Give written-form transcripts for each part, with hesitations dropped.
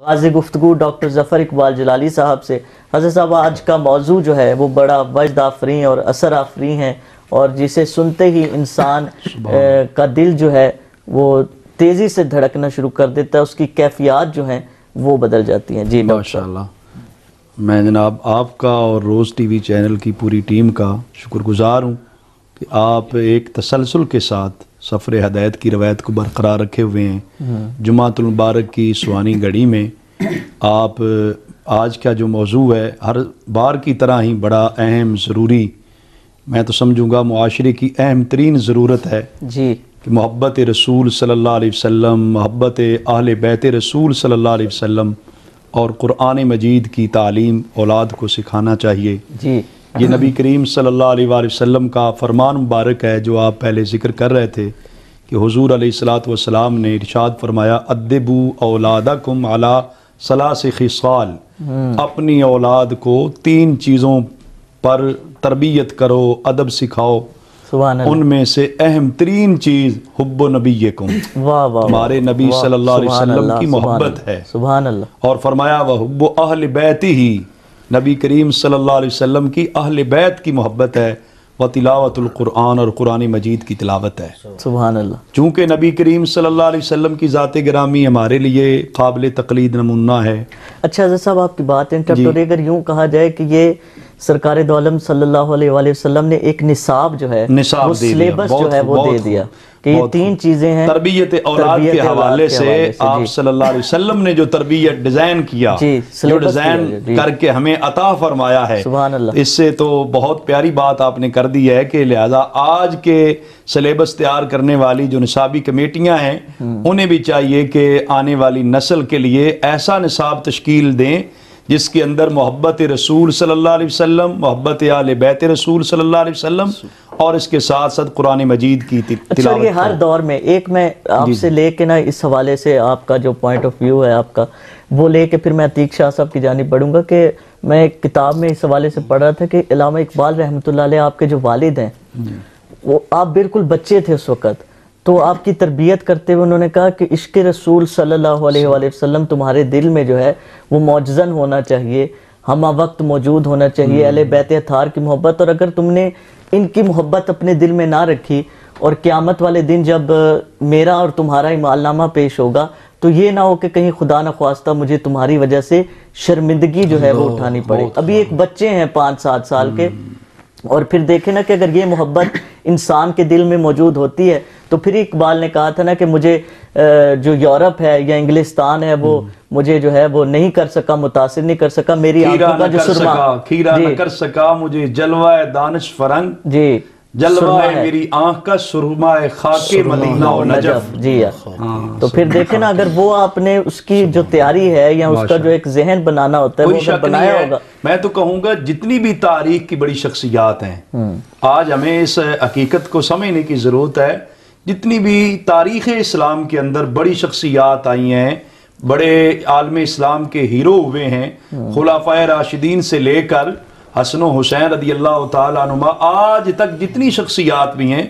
آغاز گفتگو ڈاکٹر ظفر اقبال جلالی صاحب سے۔ حضرت صاحب، آج کا موضوع جو ہے وہ بڑا وجد آفریں اور اثر آفریں ہے، اور جسے سنتے ہی انسان کا دل جو ہے وہ تیزی سے دھڑکنا شروع کر دیتا ہے، اس کی کیفیات جو ہیں وہ بدل جاتی ہیں۔ جی ماشاءاللہ، میں جناب آپ کا اور روز ٹی وی چینل کی پوری ٹیم کا شکر گزار ہوں کہ آپ ایک تسلسل کے ساتھ سفر ہدایت کی روایت کو برقرار رکھے ہوئے ہیں۔ جمعۃ المبارک کی سوانی گھڑی میں آپ آج کا جو موضوع ہے ہر بار کی طرح ہی بڑا اہم، ضروری، میں تو سمجھوں گا معاشرے کی اہم ترین ضرورت ہے جی کہ محبت رسول صلی اللہ علیہ وسلم، محبت اہل بیت رسول صلی اللہ علیہ وسلم اور قرآن مجید کی تعلیم اولاد کو سکھانا چاہیے۔ جی یہ نبی کریم صلی اللہ علیہ وآلہ وسلم کا فرمان مبارک ہے جو آپ پہلے ذکر کر رہے تھے کہ حضور علیہ الصلوۃ والسلام نے ارشاد فرمایا ادبوا اولادکم علی ثلاث خصال، اپنی اولاد کو 3 چیزوں پر تربیت کرو، ادب سکھاؤ۔ سبحان اللہ۔ ان میں سے اہم ترین چیز حب نبیکم، واہ واہ، تمہارے نبی صلی اللہ علیہ وسلم کی محبت ہے۔ سبحان اللہ۔ اور فرمایا وحب اہل بیت ہی، نبی کریم صلی اللہ علیہ وسلم کی اہل بیت کی محبت ہے، و تلاوت القرآن، اور قرآن مجید کی تلاوت ہے۔ سبحان اللہ۔ چونکہ نبی کریم صلی اللہ علیہ وسلم کی ذات گرامی ہمارے لیے قابل تقلید نمونہ ہے۔ اچھا حضرت صاحب، آپ کی بات انٹرپٹ، اگر یوں کہا جائے کہ یہ سرکار دو عالم صلی اللہ علیہ وآلہ وسلم نے ایک نصاب جو ہے، وہ سلیبس جو ہے وہ دے دیا کہ یہ 3 چیزیں ہیں تربیت اولاد کے حوالے سے۔ آپ صلی اللہ علیہ وسلم نے جو تربیت ڈیزائن کیا، جو ڈیزائن کر کے ہمیں عطا فرمایا ہے، سبحان اللہ، اس سے تو بہت پیاری بات آپ نے کر دی ہے کہ لہذا آج کے سلیبس تیار کرنے والی جو نصابی کمیٹیاں ہیں انہیں بھی چاہیے کہ آنے والی نسل کے لیے ایسا نصاب تشکیل دیں جس کے اندر محبت رسول صلی اللہ علیہ وسلم، محبت اہل بیت رسول صلی اللہ علیہ وسلم، اور اس کے ساتھ ساتھ قرآن مجید کی تلاوت۔ اچھا، یہ ہر دور میں ایک میں آپ سے لے کے نا اس حوالے سے آپ کا جو پوائنٹ آف ویو ہے آپ کا وہ لے کے پھر میں عتیق شاہ صاحب کی جانب بڑھوں گا کہ میں ایک کتاب میں اس حوالے سے پڑھ رہا تھا کہ علامہ اقبال رحمۃ اللہ علیہ آپ کے جو والد ہیں، وہ آپ بالکل بچے تھے اس وقت، تو آپ کی تربیت کرتے ہوئے انہوں نے کہا کہ عشق رسول صلی اللہ علیہ وآلہ وسلم تمہارے دل میں جو ہے وہ معجزن ہونا چاہیے، ہمہ وقت موجود ہونا چاہیے، اہل بیت اطہار کی محبت، اور اگر تم نے ان کی محبت اپنے دل میں نہ رکھی اور قیامت والے دن جب میرا اور تمہارا امال نامہ پیش ہوگا تو یہ نہ ہو کہ کہیں خدا نہ خواستہ مجھے تمہاری وجہ سے شرمندگی جو ہے وہ اٹھانی پڑے۔ ابھی ایک بچے ہیں 5-7 سال کے، اور پھر دیکھیں نا کہ اگر یہ محبت انسان کے دل میں موجود ہوتی ہے تو پھر اقبال نے کہا تھا نا کہ مجھے جو یورپ ہے یا انگلستان ہے وہ مجھے جو ہے وہ نہیں کر سکا، متاثر نہیں کر سکا، میری آنکھوں کا جو سرما، کھیرا نہ کر سکا مجھے جلوہ دانش فرنگ، جی جلوہ میری آنکھ کا سرما خاک مدینہ و نجف۔ جی تو پھر دیکھیں نا اگر وہ آپ نے اس کی جو تیاری ہے یا اس کا جو ایک ذہن بنانا ہوتا ہے وہ بنایا ہوگا۔ میں تو کہوں گا جتنی بھی تاریخ کی بڑی شخصیات ہیں، آج ہمیں اس حقیقت کو سمجھنے کی ضرورت ہے، جتنی بھی تاریخ اسلام کے اندر بڑی شخصیات آئی ہیں، بڑے عالم اسلام کے ہیرو ہوئے ہیں، خلفائے راشدین سے لے کر حسن و حسین رضی اللہ تعالیٰ عنہما، آج تک جتنی شخصیات بھی ہیں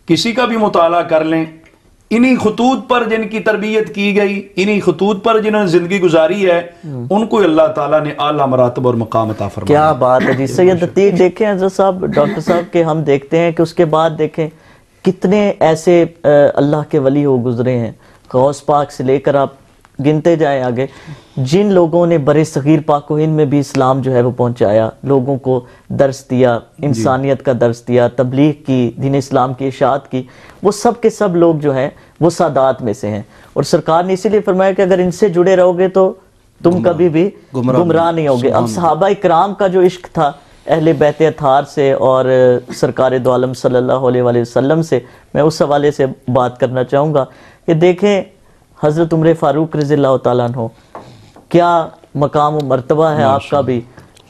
کسی کا بھی مطالعہ کر لیں، انہی خطوط پر جن کی تربیت کی گئی، انہی خطوط پر جنہوں نے زندگی گزاری ہے، ان کو اللہ تعالیٰ نے اعلیٰ مراتب اور مقام عطا فرمایا۔ کیا بات ہے جی۔ سید عتیق دیکھیں حضرت صاحب، ڈاکٹر صاحب کہ ہم دیکھتے ہیں کہ اس کے بعد دیکھیں کتنے ایسے اللہ کے ولی ہو گزرے ہیں، غوث پاک سے لے کر آپ گنتے جائیں آگے، جن لوگوں نے برِ صغیر پاک و ہند میں بھی اسلام جو ہے وہ پہنچایا، لوگوں کو درس دیا، انسانیت کا درس دیا، تبلیغ کی، دین اسلام کی اشاعت کی، وہ سب کے سب لوگ جو ہیں وہ سادات میں سے ہیں، اور سرکار نے اسی لیے فرمایا کہ اگر ان سے جڑے رہو گے تو تم کبھی بھی گمراہ نہیں ہوگے۔ اب صحابہ اکرام کا جو عشق تھا اہل بیت اطہار سے اور سرکار دو عالم صلی اللہ علیہ وآلہ وسلم سے، میں اس حوالے سے بات کرنا چاہوں گا کہ دیکھیں حضرت عمر فاروق رضی اللہ تعالیٰ عنہ، کیا مقام و مرتبہ ہے آپ کا بھی،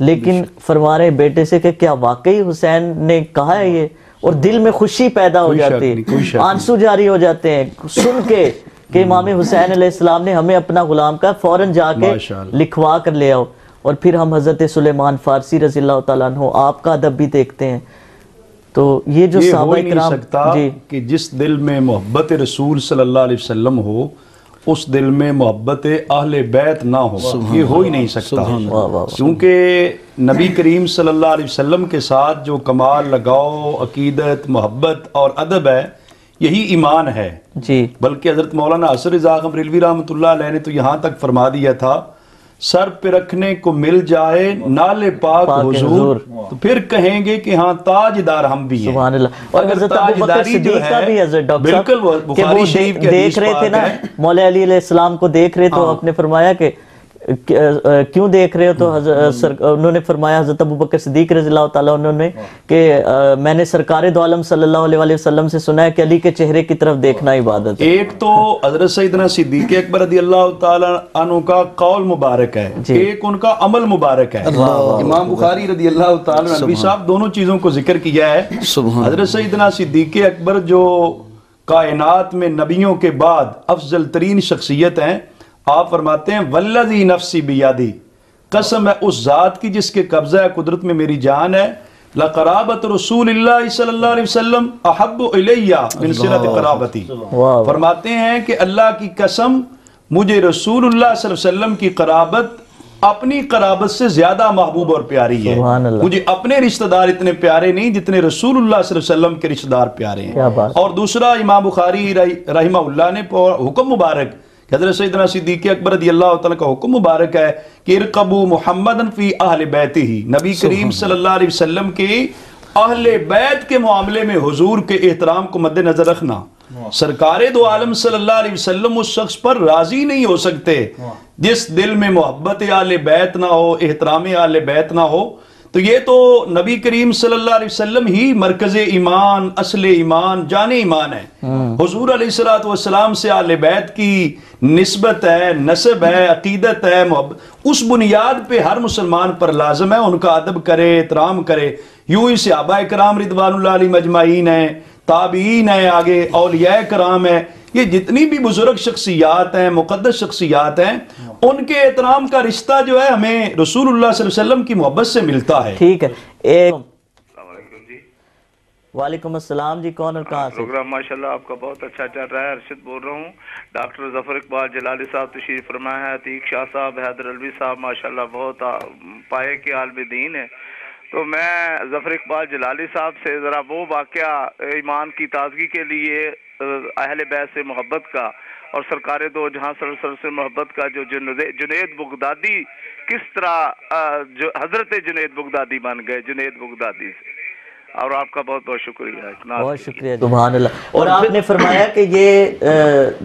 لیکن فرما رہے بیٹے سے کہ کیا واقعی حسین نے کہا ہے یہ، اور دل میں خوشی پیدا ہو جاتی ہے، آنسو جاری ہو جاتے ہیں سن کے کہ امام حسین علیہ السلام نے ہمیں اپنا غلام کا فوراً جا کے لکھوا کر لے آؤ۔ اور پھر ہم حضرت سلیمان فارسی رضی اللہ تعالیٰ عنہ آپ کا ادب بھی دیکھتے ہیں، تو یہ جو صحابہ نہیں سکتا کہ جس دل میں محبت رسول صلی اللہ علیہ وسلم ہو اس دل میں محبت اہل بیت نہ ہو، یہ ہو ہی نہیں سکتا، کیونکہ نبی کریم صلی اللہ علیہ وسلم کے ساتھ جو کمال، لگاؤ، عقیدت، محبت اور ادب ہے، یہی ایمان ہے جی۔ بلکہ حضرت مولانا حسن رضا بریلوی رحمۃ اللہ علیہ نے تو یہاں تک فرما دیا تھا، سر پہ رکھنے کو مل جائے نال پاک حضور تو پھر کہیں گے کہ ہاں تاجدار ہم بھی ہیں۔ سبحان اللہ۔ اور حضرت ابوبکر صدیق کا بھی حضرت ڈاکٹر صاحب بالکل وہ بخاری شریف کے دیکھ رہے تھے نا، مولا علی علیہ السلام کو دیکھ رہے تو آپ نے فرمایا کہ کیوں دیکھ رہے ہو، تو انہوں نے فرمایا، حضرت ابوبکر صدیق رضی اللہ تعالیٰ عنہ نے، کہ میں نے سرکار دو عالم صلی اللہ علیہ وسلم سے سنا ہے کہ علی کے چہرے کی طرف دیکھنا عبادت ہے۔ ایک تو حضرت سیدنا صدیق اکبر رضی اللہ تعالیٰ عنہ کا قول مبارک ہے، ایک ان کا عمل مبارک ہے۔ امام بخاری رضی اللہ تعالیٰ عنہ صاحب دونوں چیزوں کو ذکر کیا ہے۔ حضرت سیدنا صدیق اکبر جو کائنات میں نبیوں کے بعد افضل ترین شخصیت ہیں، آپ فرماتے ہیں والذی نفسی بیادی، قسم ہے اس ذات کی جس کے قبضہ قدرت میں میری جان ہے، لقرابت رسول اللہ صلی اللہ علیہ وسلم احب الیہ من صلۃ قرابتی، فرماتے ہیں کہ اللہ کی قسم مجھے رسول اللہ صلی اللہ علیہ وسلم کی قرابت اپنی قرابت سے زیادہ محبوب اور پیاری ہے۔ مجھے اپنے رشتہ دار اتنے پیارے نہیں جتنے رسول اللہ صلی اللہ علیہ وسلم کے رشتہ دار پیارے ہیں۔ اور دوسرا امام بخاری رحمہ اللہ نے حکم مبارک، حضرت سیدنا صدیق اکبر رضی اللہ تعالیٰ کا حکم مبارک ہے کہ ارقبوا محمدًا فی اہل بیتہ، نبی کریم صلی اللہ علیہ وسلم کے اہل بیت کے معاملے میں حضور کے احترام کو مد نظر رکھنا۔ سرکار دو عالم صلی اللہ علیہ وسلم اس شخص پر راضی نہیں ہو سکتے جس دل میں محبت اہل بیت نہ ہو، احترام اہل بیت نہ ہو۔ تو یہ تو نبی کریم صلی اللہ علیہ وسلم ہی مرکز ایمان، اصل ایمان، جان ایمان ہے۔ حضور علیہ السلام سے اہل بیت کی نسبت ہے، نسب ہے، عقیدت ہے، محبت، اس بنیاد پہ ہر مسلمان پر لازم ہے ان کا ادب کرے، احترام کرے۔ یوں ہی صحابہ کرام رضوان اللہ علیہ مجمعین ہیں، تابعین ہیں، آگے اولیاء کرام ہیں، یہ جتنی بھی بزرگ شخصیات ہیں، مقدس شخصیات ہیں، ان کے احترام کا رشتہ جو ہے ہمیں رسول اللہ صلی اللہ علیہ وسلم کی محبت سے ملتا ہے۔ ٹھیک ہے۔ السلام علیکم جی۔ وعلیکم السلام جی، کون اور کہاں سے؟ پروگرام ماشاءاللہ آپ کا بہت اچھا چل رہا ہے، ارشد بول رہا ہوں۔ ڈاکٹر ظفر اقبال جلالی صاحب تشریف فرما ہے، عتیق شاہ صاحب، حیدر علوی صاحب، ماشاءاللہ بہت پائے کے عالم دین ہے۔ تو میں ظفر اقبال جلالی صاحب سے ذرا وہ واقعہ ایمان کی تازگی کے لیے اہل بیت سے محبت کا اور سرکار دو جہاں صلی اللہ علیہ وسلم سے محبت کا، جو جنید بغدادی کس طرح جو حضرت جنید بغدادی بن گئے، جنید بغدادی سے، اور آپ کا بہت بہت شکریہ۔ بہت شکریہ، سبحان اللہ۔ اور آپ نے فرمایا کہ یہ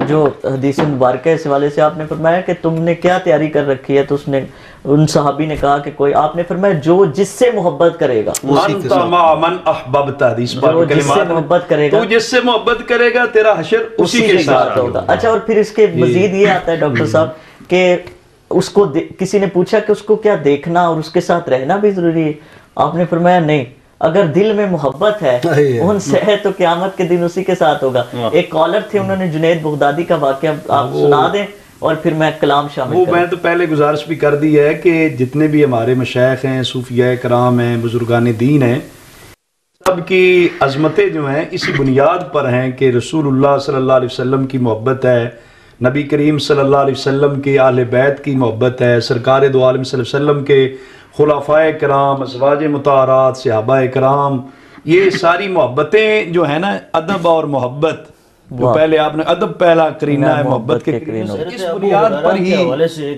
جو حدیث مبارکہ اس حوالے سے آپ نے فرمایا کہ تم نے کیا تیاری کر رکھی ہے، تو اس نے ان صحابی نے کہا کہ کوئی، آپ نے فرمایا جو جس سے محبت کرے گا، انت مع من احببت، حدیث پاک جو جس سے محبت کرے گا، تو جس سے محبت کرے گا تیرا حشر اسی کے ساتھ ہوگا۔ اچھا، اور پھر اس کے مزید یہ آتا ہے ڈاکٹر صاحب کہ اس کو کسی نے پوچھا کہ اس کو کیا دیکھنا اور اس کے ساتھ رہنا بھی ضروری ہے؟ آپ نے فرمایا نہیں، اگر دل میں محبت ہے ان سے ہے تو قیامت کے دن اسی کے ساتھ ہوگا۔ ایک کالر تھے، انہوں نے جنید بغدادی کا واقعہ آپ سنا دیں اور پھر میں کلام شامل کروں۔ میں تو پہلے گزارش بھی کر دی ہے کہ جتنے بھی ہمارے مشائخ ہیں، صوفیاء کرام ہیں، بزرگان دین ہیں، سب کی عظمتیں جو ہیں اسی بنیاد پر ہیں کہ رسول اللہ صلی اللہ علیہ وسلم کی محبت ہے، نبی کریم صلی اللہ علیہ وسلم کے اہل بیت کی محبت ہے، سرکار دو عالم صلی اللہ علیہ وسلم کے خلفاء کرام، ازواج مطہرات، صحابہ کرام، یہ ساری محبتیں جو ہیں نا، ادب اور محبت، جو پہلے آپ نے ادب پہلا کرینہ ہے محبت کے کرینوں، اس بنیاد پر ہی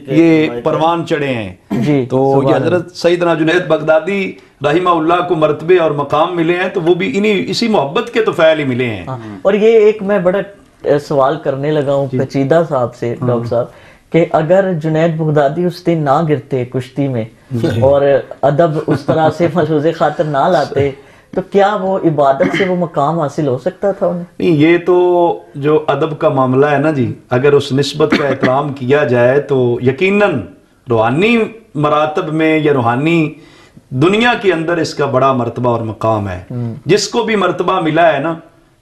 یہ پروان چڑھے ہیں۔ تو یہ حضرت سیدنا جنید بغدادی رحمہ اللہ کو مرتبے اور مقام ملے ہیں، تو وہ بھی اسی محبت کے تو فعل ہی ملے ہیں۔ اور یہ ایک میں بڑا سوال کرنے لگا ہوں پیچیدہ صاحب سے ڈاکٹر صاحب، کہ اگر جنید بغدادی اس دن نہ گرتے کشتی میں اور ادب اس طرح سے ملحوظ خاطر نہ لاتے، تو کیا وہ عبادت سے وہ مقام حاصل ہو سکتا تھا انہیں؟ نہیں، یہ تو جو ادب کا معاملہ ہے نا جی، اگر اس نسبت کا احترام کیا جائے تو یقیناً روحانی مراتب میں یا روحانی دنیا کے اندر اس کا بڑا مرتبہ اور مقام ہے۔ جس کو بھی مرتبہ ملا ہے نا،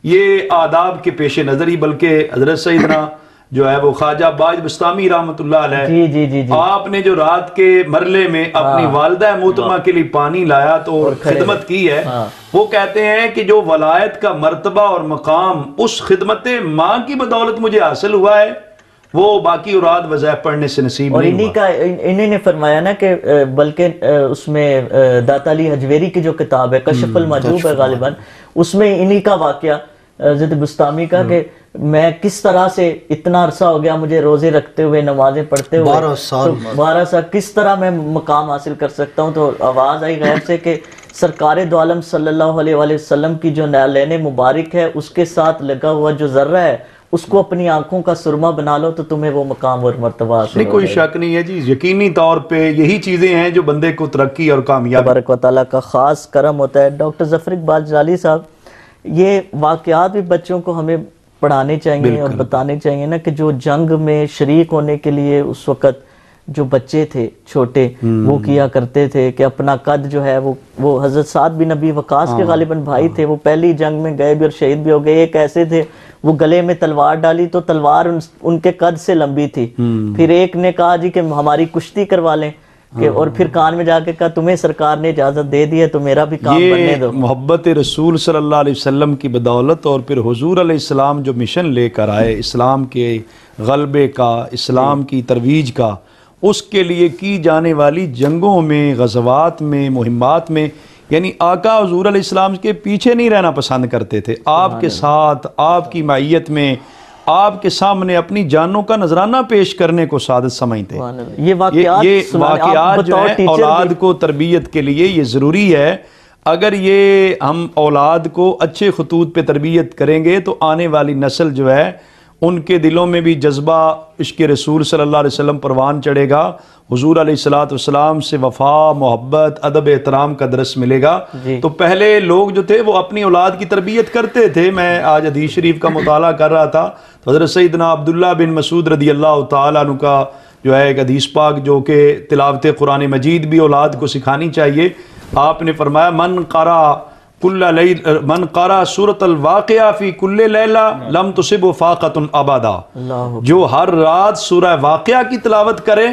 یہ آداب کے پیش نظر ہی، بلکہ حضرت سیدنا جو ہے وہ خواجہ باج بستامی رحمۃ اللہ علیہ، آپ نے جو رات کے مرلے میں اپنی والدہ محترمہ کے لیے پانی لایا تو خدمت کی ہے، وہ کہتے ہیں کہ جو ولایت کا مرتبہ اور مقام اس خدمت ماں کی بدولت مجھے حاصل ہوا ہے، وہ باقی اولاد وظائف پڑھنے سے نصیب نہیں ہوا. اور انہیں نے فرمایا نا کہ بلکہ اس میں داتا علی حجویری کی جو کتاب ہے کشف المحجوب ہے غالباً، اس میں انہی کا واقعہ حضرت بستامی کا کہ میں کس طرح سے اتنا عرصہ ہو گیا مجھے روزے رکھتے ہوئے نمازیں پڑھتے ہوئے 12 سال کس طرح میں مقام حاصل کر سکتا ہوں. تو آواز آئی غیب سے کہ سرکار دو عالم صلی اللہ علیہ وآلہ وسلم کی جو نالین مبارک ہے اس کے ساتھ لگا ہوا جو ذرہ ہے اس کو اپنی آنکھوں کا سرما بنا لو تو تمہیں وہ مقام اور مرتبہ حاصل نہیں. کوئی شک نہیں ہے جی، یقینی طور پہ یہی چیزیں ہیں جو بندے کو ترقی اور کامیابی تبارک و تعالیٰ کا خاص کرم ہوتا ہے. ڈاکٹر ظفر اقبال جلالی صاحب، یہ واقعات بھی بچوں کو ہمیں پڑھانے چاہیے اور بتانے چاہیے نا کہ جو جنگ میں شریک ہونے کے لیے اس وقت جو بچے تھے چھوٹے وہ کیا کرتے تھے کہ اپنا قد جو ہے وہ حضرت سعد بن ابی وقاص کے غالباً بھائی تھے، وہ پہلی جنگ میں گئے بھی اور شہید بھی ہو گئے. ایک ایسے تھے وہ گلے میں تلوار ڈالی تو تلوار ان کے قد سے لمبی تھی. پھر ایک نے کہا جی کہ ہماری کشتی کروا لیں، اور پھر کان میں جا کے کہا تمہیں سرکار نے اجازت دے دی ہے تو میرا بھی کام بننے دو. محبت رسول صلی اللہ علیہ وسلم کی بدولت اور پھر حضور علیہ السلام جو مشن لے کر آئے اسلام کے غلبے کا، اسلام کی ترویج کا، اس کے لیے کی جانے والی جنگوں میں، غزوات میں، مہمات میں، یعنی آقا حضور علیہ السلام کے پیچھے نہیں رہنا پسند کرتے تھے. آپ کے ساتھ، آپ کی معیت میں، آپ کے سامنے اپنی جانوں کا نذرانہ پیش کرنے کو سعادت سمجھتے. یہ واقعات جو ہیں اولاد کو تربیت کے لیے یہ ضروری ہے. اگر یہ ہم اولاد کو اچھے خطوط پہ تربیت کریں گے تو آنے والی نسل جو ہے ان کے دلوں میں بھی جذبہ عشق رسول صلی اللہ علیہ وسلم پروان چڑھے گا. حضور علیہ السلام سے وفا، محبت، ادب، احترام کا درس ملے گا. تو پہلے لوگ جو تھے وہ اپنی اولاد کی تربیت کرتے تھے. میں آج حدیث شریف کا مطالعہ کر رہا تھا تو حضرت سیدنا عبداللہ بن مسعود رضی اللہ تعالیٰ عنہ کا جو ہے ایک حدیث پاک جو کہ تلاوت قرآن مجید بھی اولاد کو سکھانی چاہیے. آپ نے فرمایا من قرأ سورۃ الواقعہ فی کل لیلہ لم تصب فاقۃ ابدا. جو ہر رات سورہ واقعہ کی تلاوت کرے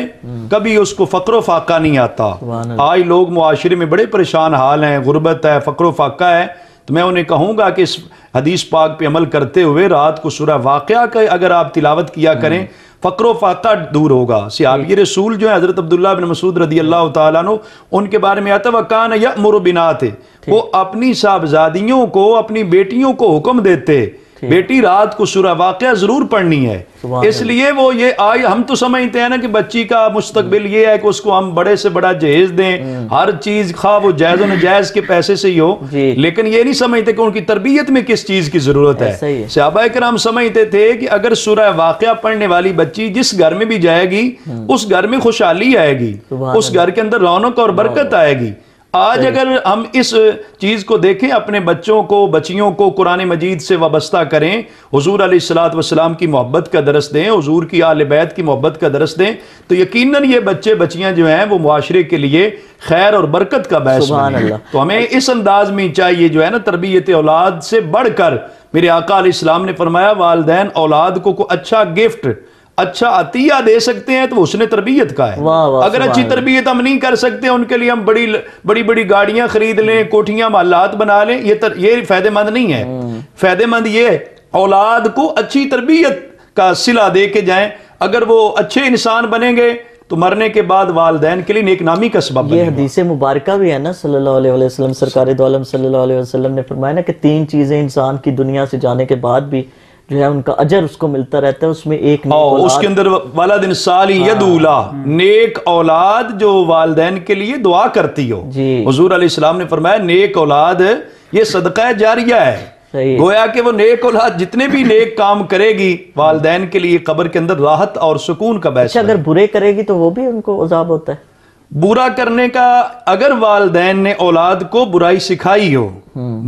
کبھی اس کو فقر و فاقہ نہیں آتا. آج لوگ معاشرے میں بڑے پریشان حال ہیں، غربت ہے، فقر و فاقہ ہے. تو میں انہیں کہوں گا کہ اس حدیث پاک پہ عمل کرتے ہوئے رات کو سورہ واقعہ کا اگر آپ تلاوت کیا کریں فقر و فاقہ دور ہوگا. صحابی رسول جو ہے حضرت عبداللہ بن مسعود رضی اللہ تعالیٰ عنہ، ان کے بارے میں آتا ہے وَكَانَ يَأْمُرُ بِنَاتِهِ، وہ اپنی صاحبزادیوں کو، اپنی بیٹیوں کو حکم دیتے بیٹی رات کو سورہ واقعہ ضرور پڑھنی ہے. اس لیے وہ یہ ہم تو سمجھتے ہیں نا کہ بچی کا مستقبل یہ ہے کہ اس کو ہم بڑے سے بڑا جہیز دیں، ہر چیز خواہ وہ جائز و نجائز کے پیسے سے ہی ہو، لیکن یہ نہیں سمجھتے کہ ان کی تربیت میں کس چیز کی ضرورت ہے. صحابہ کرام سمجھتے تھے کہ اگر سورہ واقعہ پڑھنے والی بچی جس گھر میں بھی جائے گی اس گھر میں خوشحالی آئے گی، اس گھر کے اندر رونق اور برکت آئے گی. آج اگر ہم اس چیز کو دیکھیں، اپنے بچوں کو، بچیوں کو قرآن مجید سے وابستہ کریں، حضور علیہ السلام کی محبت کا درس دیں، حضور کی آل بیت کی محبت کا درس دیں، تو یقیناً یہ بچے بچیاں جو ہیں وہ معاشرے کے لیے خیر اور برکت کا باعث بنیں. تو ہمیں اس انداز میں چاہیے جو ہے نا تربیت اولاد سے بڑھ کر، میرے آقا علیہ السلام نے فرمایا والدین اولاد کو کوئی اچھا گفٹ، اچھا عطیہ دے سکتے ہیں تو اس نے تربیت کا ہے. اگر اچھی تربیت ہم نہیں کر سکتے، ان کے لیے ہم بڑی بڑی گاڑیاں خرید لیں، کوٹھیاں محلات بنا لیں، یہ فائدہ مند نہیں ہے. فائدہ مند یہ اولاد کو اچھی تربیت کا صلہ دے کے جائیں. اگر وہ اچھے انسان بنیں گے تو مرنے کے بعد والدین کے لیے نیک نامی کا سبب بنے گا. یہ حدیث مبارکہ بھی ہے نا صلی اللہ علیہ وسلم، سرکار دو عالم صلی اللہ علیہ وسلم نے فرمایا نا کہ 3 چیزیں انسان کی دنیا سے جانے کے بعد بھی جو ہے ان کا اجر اس کو ملتا رہتا ہے. اس میں ایک نیک اولاد، اس کے اندر ولد صالح یدعو لہ، نیک اولاد جو والدین کے لیے دعا کرتی ہو. حضور علیہ السلام نے فرمایا نیک اولاد یہ صدقہ جاریہ ہے. گویا کہ وہ نیک اولاد جتنے بھی نیک کام کرے گی والدین کے لیے قبر کے اندر راحت اور سکون کا باعث. اگر برے کرے گی تو وہ بھی ان کو عذاب ہوتا ہے. برا کرنے کا، اگر والدین نے اولاد کو برائی سکھائی ہو،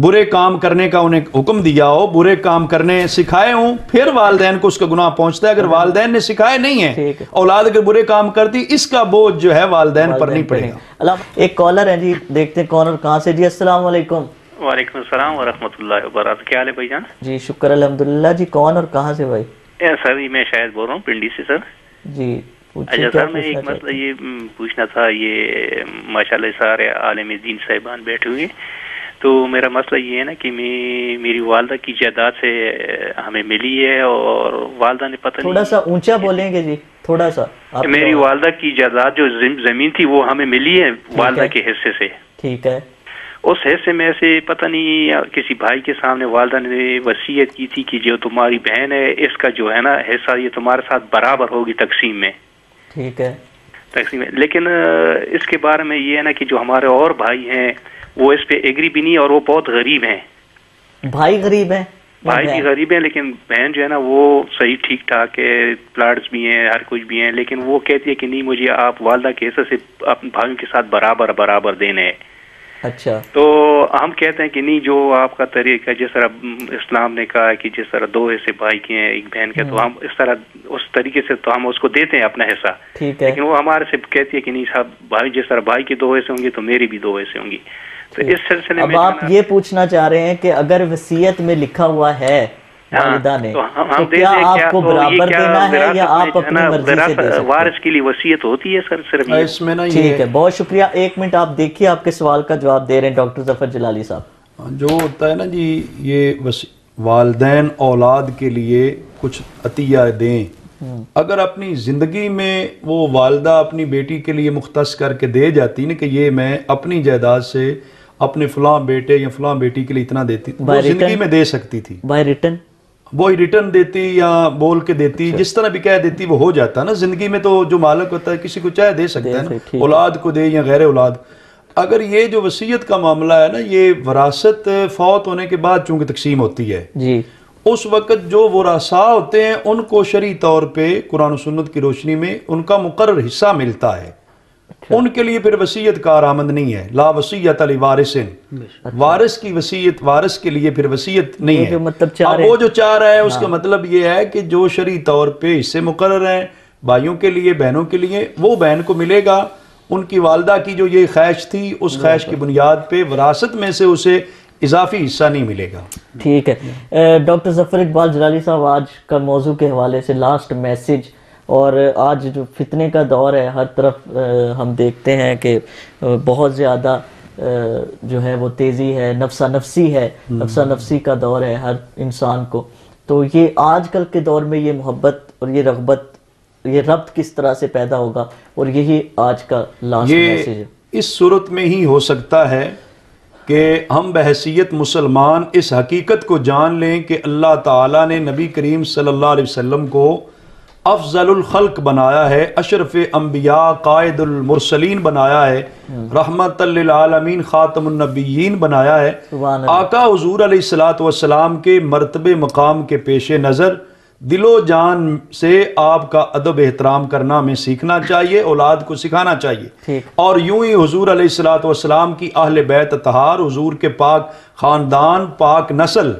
برے کام کرنے کا انہیں حکم دیا ہو، برے کام کرنے سکھائے ہوں، پھر والدین کو اس کا گناہ پہنچتا ہے. اگر والدین نے سکھائے نہیں ہیں، اولاد اگر برے کام کرتی، اس کا بوجھ جو ہے والدین پر نہیں پڑے گا. ایک کالر ہے جی، دیکھتے ہیں کون اور کہاں سے. جی السلام علیکم. وعلیکم السلام ورحمۃ اللہ وبرکاتہ. کیا حال ہے بھائی جان؟ جی شکر الحمدللہ. جی کون اور کہاں سے بھائی؟ سر میں شاید بول رہا ہوں پنڈی سے. سر جی اچھا سر، میں ایک مسئلہ یہ پوچھنا تھا. یہ ماشاءاللہ سارے عالم دین صاحبان بیٹھے ہوئے، تو میرا مسئلہ یہ ہے نا کہ میری والدہ کی جائیداد سے ہمیں ملی ہے، اور والدہ نے پتہ نہیں، تھوڑا سا اونچا بولیں گے جی، تھوڑا سا. میری والدہ کی جائیداد جو زمین تھی وہ ہمیں ملی ہے والدہ کے حصے سے. ٹھیک ہے. اس حصے میں سے پتہ نہیں کسی بھائی کے سامنے والدہ نے وصیت کی تھی کہ جو تمہاری بہن ہے اس کا جو ہے نا حصہ یہ تمہارے ساتھ برابر ہوگی تقسیم میں. ٹھیک ہے. تقسیم میں، لیکن اس کے بارے میں یہ ہے نا کہ جو ہمارے اور بھائی ہیں وہ اس پہ ایگری بھی نہیں، اور وہ بہت غریب ہیں. بھائی غریب ہیں؟ بھائی بھی غریب ہیں، لیکن بہن جو ہے نا وہ صحیح ٹھیک ٹھاک ہے، پلاٹس بھی ہیں، ہر کچھ بھی ہیں، لیکن وہ کہتی ہے کہ نہیں مجھے آپ والدہ کے حصے سے اپنے بھائیوں کے ساتھ برابر دینے ہیں. اچھا. تو ہم کہتے ہیں کہ نہیں، جو آپ کا طریقہ جس طرح اسلام نے کہا کہ جس طرح 2 حصے بھائی کے ہیں ایک بہن کے، تو ہم اس طریقے سے تو ہم اس کو دیتے ہیں اپنا حصہ. ٹھیک ہے. لیکن وہ ہمارے سے کہتی ہے کہ نہیں صاحب بھائی جس طرح بھائی کے 2 حصے ہوں گے تو میری بھی 2 حصے ہوں گی. تو اس سلسلے میں اب آپ یہ پوچھنا چاہ رہے ہیں کہ اگر وصیت میں لکھا ہوا ہے والدہ نے تو کیا آپ کو برابر دینا ہے یا آپ اپنی مرضی سے دے سکتے ہیں؟ وارث کے لیے وصیت ہوتی ہے سر صرف اس میں نا. ٹھیک ہے، بہت شکریہ. 1 منٹ آپ دیکھیے، آپ کے سوال کا جواب دے رہے ہیں ڈاکٹر ظفر جلالی صاحب. جو ہوتا ہے نا جی، یہ والدین اولاد کے لیے کچھ عطیہ دیں. اگر اپنی زندگی میں وہ والدہ اپنی بیٹی کے لیے مختص کر کے دے جاتی نا کہ یہ میں اپنی جائیداد سے اپنے فلاں بیٹے یا فلاں بیٹی کے لیے اتنا دیتی، وہ زندگی میں دے سکتی تھی. بائی ریٹن وہی ریٹرن دیتی یا بول کے دیتی، جس طرح بھی کہہ دیتی وہ ہو جاتا نا. زندگی میں تو جو مالک ہوتا ہے کسی کو چاہے دے سکتا ہے نا، اولاد کو دے یا غیر اولاد. اگر یہ جو وصیت کا معاملہ ہے نا، یہ وراثت فوت ہونے کے بعد چونکہ تقسیم ہوتی ہے جی، اس وقت جو ورثاء ہوتے ہیں ان کو شرعی طور پہ قرآن و سنت کی روشنی میں ان کا مقرر حصہ ملتا ہے. ان کے لیے پھر وصیت کارآمد نہیں ہے. لا وصیت لوارث، وارث کی وصیت وارث کے لیے پھر وصیت نہیں ہے. اب وہ جو چاہ رہا ہے اس کا مطلب یہ ہے کہ جو شرعی طور پہ حصے مقرر ہیں بھائیوں کے لیے بہنوں کے لیے وہ بہن کو ملے گا. ان کی والدہ کی جو یہ خواہش تھی اس خواہش کی بنیاد پہ وراثت میں سے اسے اضافی حصہ نہیں ملے گا. ٹھیک ہے. ڈاکٹر ظفر اقبال جلالی صاحب، آج کا موضوع کے حوالے سے لاسٹ میسج. اور آج جو فتنے کا دور ہے، ہر طرف ہم دیکھتے ہیں کہ بہت زیادہ جو ہے وہ تیزی ہے، نفسا نفسی کا دور ہے ہر انسان کو. تو یہ آج کل کے دور میں یہ محبت اور یہ رغبت، یہ ربط کس طرح سے پیدا ہوگا؟ اور یہی آج کا لاسٹ میسج ہے. اس صورت میں ہی ہو سکتا ہے کہ ہم بحیثیت مسلمان اس حقیقت کو جان لیں کہ اللہ تعالیٰ نے نبی کریم صلی اللہ علیہ وسلم کو افضل الخلق بنایا ہے، اشرف انبیاء قائد المرسلین بنایا ہے، رحمت للعالمین خاتم النبیین بنایا ہے. آقا حضور علیہ السلام کے مرتبے مقام کے پیش نظر دل و جان سے آپ کا ادب احترام کرنا ہمیں سیکھنا چاہیے، اولاد کو سکھانا چاہیے. اور یوں ہی حضور علیہ السلام کی اہل بیت اطہار، حضور کے پاک خاندان، پاک نسل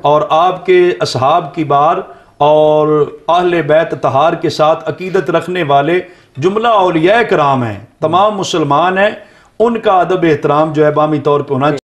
اور آپ کے اصحاب کی بار اور اہل بیت اطہار کے ساتھ عقیدت رکھنے والے جملہ اولیاء کرام ہیں، تمام مسلمان ہیں، ان کا ادب احترام جو ہے بامی طور پہ ہونا چاہیے.